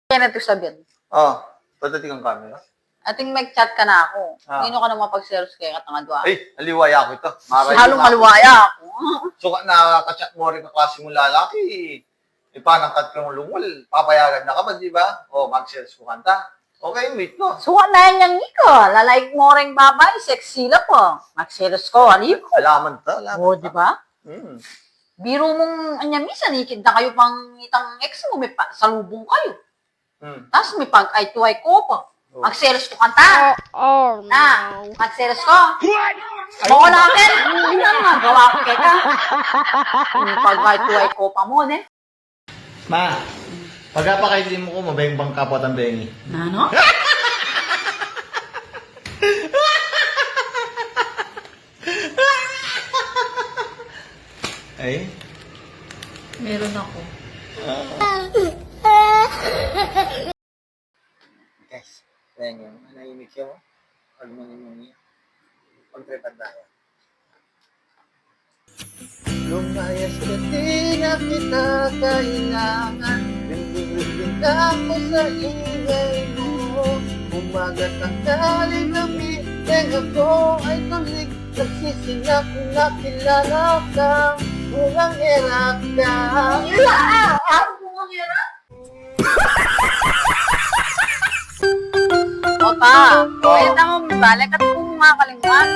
Kaya na ito sabihin. Padating ang camera. Ating mag-chat ka na ako. Ah. Hindi ka na mapag-seros kaya katangadwa. Ay, aliwaya ako ito. Halong maluwaya ako. So, nakaka-chat mo rin ka klase mo lalaki. Ipanangkat ka mong lumul. Papayagan na ka ba, di ba? O, mag-search ko kanta. Okay, wait ko. Suka na yan yung iko. Lalaik mo rin babay. Sexy na po. Mag-seros ko. Aliko. Alaman ta. O, di ba? Biro mong anyamisan. Ikid na kayo pang itang ex mo. May salubong kayo. Tapos may pag-ay-tuway ko pa. Mag-seros ko kanta. Na, mag-seros ko. Oo natin. Hindi na nga. Gawa ko keka. May pag-ay-tuway ko pa mo, ne? Ma, pagkapakaili mo ko, mabayang bang kapot ang bengi. Ano? Ay? Meron ako. Guys, kaya nyo, nanahimik siya mo. Pag manimumi. Pag-trepad na yan. Lumayas ka di na kita kailangan. Binding-binding ako sa ingay mo. Umagat ang galing-lamig. Kaya ako ay tulig. Nagsisinap na kilala ka. Unang hirap ka. Unang hirap? Opa, pwede mo balik at kung makakalimwan.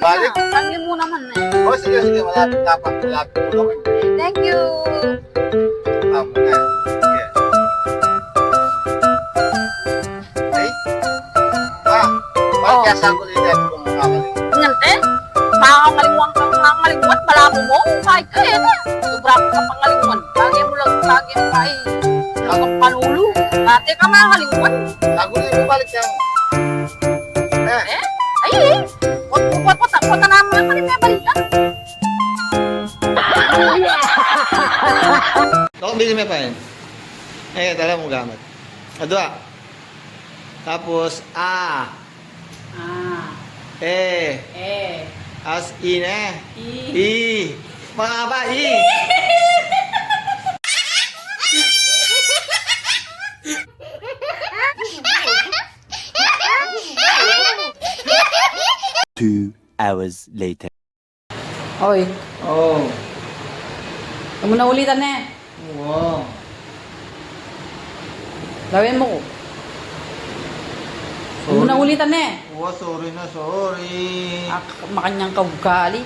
Balik? Sabi mo naman eh. Oh, sige. Malapit mo naman. Thank you. Tama na. Sige. Ay? Bakit kaya sa kulit natin kung makakalimwan? Ngante? Makakalimwan kang makakalimwan. Malabo mo. Kahit kaya na. Sobra ko ka pangalimwan. Bagay mo lang. Bagay mo ay lagang panulo. Dati ka makakalimwan. Sa kulit mo balik siya. Ay. Punta na mo lang pa rin may balikan. Ako, bilhin mo pa yun. Eh, tala mo gamit. Adwa. Tapos, as in I. Mga ba, I. Two hours later. Hoy, Oh. huwag mo na ulitan eh. Wow. Gawin mo ko. Huwag mo na ulitan eh. Oh, sorry na, sorry. Makanyang kaugali.